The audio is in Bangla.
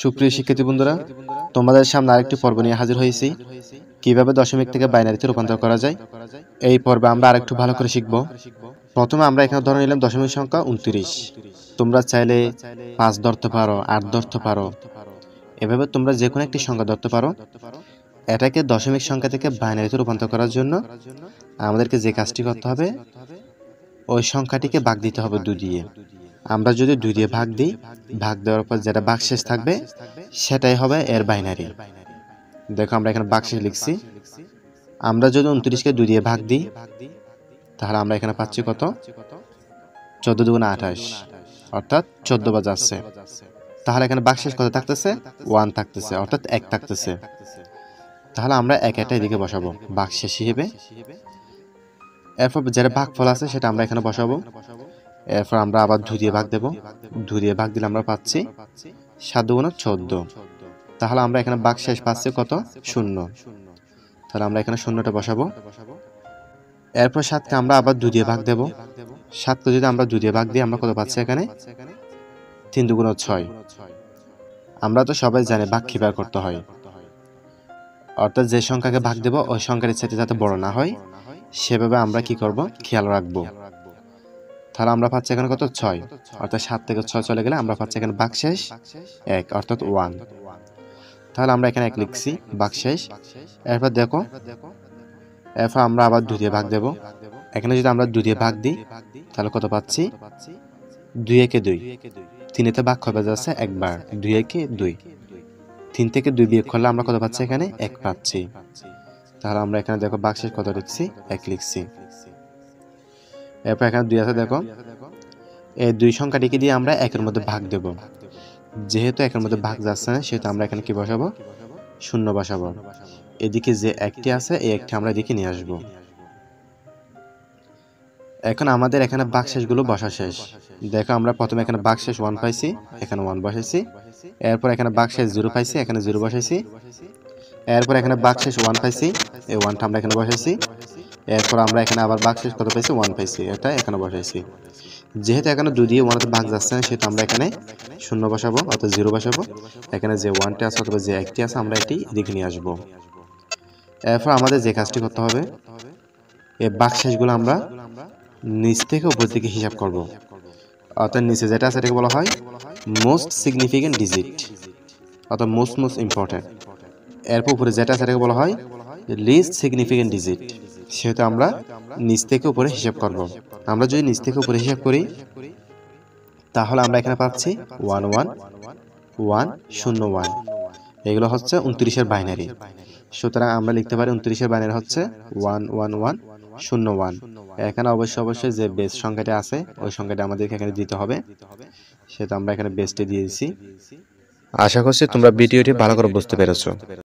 সুপ্রিয় শিক্ষার্থী বন্ধুরা, তোমাদের সামনে আরেকটি পর্ব নিয়ে হাজির হয়েছি। কিভাবে দশমিক থেকে বাইনারিতে রূপান্তর করা যায়। এই পর্বে আমরা আরেকটু ভালো করে শিখব। প্রথমে আমরা এখানে ধরে নিলাম দশমিক সংখ্যা 29। তোমরা চাইলে 5 ধরতে পারো, 8 ধরতে পারো, এভাবে তোমরা যে কোনো একটি সংখ্যা ধরতে পারো। এটাকে দশমিক সংখ্যা থেকে বাইনারিতে রূপান্তর করার জন্য আমাদেরকে যে কাজটি করতে হবে, ওই সংখ্যাটিকে ভাগ দিতে হবে 2 দিয়ে। আমরা যদি 2 দিয়ে ভাগ দিই, ভাগ দেওয়ার পর যেটা ভাগশেষ থাকবে সেটাই হবে এর বাইনারি। দেখো আমরা এখানে ভাগশেষ লিখছি। আমরা যদি 29 কে 2 দিয়ে ভাগ দিই, তাহলে আমরা এখানে পাচ্ছি কত? 14 দুগুণে 28, অর্থাৎ 14 বাজাচ্ছে। তাহলে এখানে ভাগশেষ কত থাকতেছে? 1 থাকতেছে, অর্থাৎ 1 থাকতেছে। তাহলে আমরা একটা এদিকে বসাবো ভাগশেষ হিসেবে। এরপর যেটা ভাগফল আছে সেটা আমরা এখানে বসাবো। এরপর আমরা আবার 2 দিয়ে ভাগ দেব। 2 দিয়ে ভাগ দিলে আমরা পাচ্ছি 7 দুগুণে 14। তাহলে আমরা এখানে ভাগশেষ পাচ্ছি কত? 0। তাহলে আমরা এখানে 0টা বসাবো। এরপর 7কে আমরা আবার 2 দিয়ে ভাগ দেব। 7কে যদি আমরা 2 দিয়ে ভাগ দিই, আমরা কত পাচ্ছি এখানে? 3 দুগুণে 6। আমরা তো সবাই জানি ভাগ কিভাবে করতে হয়, অর্থাৎ যে সংখ্যাকে ভাগ দেব ওই সংখ্যার চাইতে যাতে বড় না হয় সেভাবে আমরা কি করব, খেয়াল রাখবো। তাহলে আমরা পাচ্ছি এখানে কত? 6, অর্থাৎ 7 থেকে 6 চলে গেলে আমরা পাচ্ছি এখানে ভাগশেষ 1, অর্থাৎ 1। তাহলে আমরা এখানে 1 লিখছি ভাগশেষ। এরপর দেখো, এরপর আমরা আবার 2 দিয়ে ভাগ দেব। এখানে যদি আমরা 2 দিয়ে ভাগ দিই, তাহলে কত পাচ্ছি? 2 একে 2, 3-তে ভাগ হবে যাচ্ছে একবার, 2 একে 2। 3 থেকে 2 বিয়োগ করলে আমরা কত পাচ্ছি? এখানে 1 পাচ্ছি। তাহলে আমরা এখানে দেখো ভাগশেষ কত লিখছি? 1 লিখছি। এরপর এখানে 2 আছে, দেখো এই 2 সংখ্যাটিকে দিয়ে আমরা 1-এর মধ্যে ভাগ দেব। যেহেতু 1-এর মধ্যে ভাগ যাচ্ছে না, সেহেতু আমরা এখানে কি বসাবো? 0 বসাবো। এদিকে যে 1টি আছে এই 1টি আমরা এদিকে নিয়ে আসবো। এখন আমাদের এখানে ভাগশেষগুলো বসা শেষ। দেখো আমরা প্রথমে এখানে ভাগশেষ 1 পাইছি, এখানে 1 বসাইছি। এরপর এখানে ভাগশেষ 0 পাইছি, এখানে 0 বসাইছি। এরপর এখানে ভাগশেষ 1 পাইছি, এই 1টা আমরা এখানে বসাইছি। এরপর আমরা এখানে আবার ভাগশেষ কত পাইছি? 1 পাইছি, এটা এখানে বসাইছি। যেহেতু এখানে 2 দিয়ে 1-এর ভাগ যাচ্ছে না, সেহেতু আমরা এখানে 0 বসাবো, অর্থাৎ 0 বসাবো। এখানে যে 1টি আছে অথবা যে 1টি আছে আমরা এটি এদিকে নিয়ে আসবো। এরপর আমাদের যে কাজটি করতে হবে, এই ভাগশেষগুলো আমরা নিচ থেকে উপর দিকে হিসাব করব। অর্থাৎ নিচে যেটা আছে এটাকে বলা হয় মোস্ট সিগনিফিকেন্ট ডিজিট, অর্থাৎ মোস্ট ইম্পর্টেন্ট। এরপর উপরে যেটা আছে এটাকে বলা হয় লিস্ট সিগনিফিকেন্ট ডিজিট। সেহেতু আমরা নিচ থেকে উপরে হিসাব করব। আমরা যদি নিচ থেকে উপরে হিসাব করি, তাহলে আমরা এখানে পাচ্ছি 1 1 1 0 1। এগুলো হচ্ছে 29-এর বাইনারি। সুতরাং আমরা লিখতে পারি 29-এর বাইনারি হচ্ছে 1 1 1 0 1। এখানে অবশ্যই যে বেস সংখ্যাটি আছে ওই সংখ্যাটি আমাদেরকে এখানে দিতে হবে, সেটা আমরা এখানে বেসটি দিয়ে দিয়েছি। আশা করছি তোমরা ভিডিওটি ভালো করে বুঝতে পেরেছো।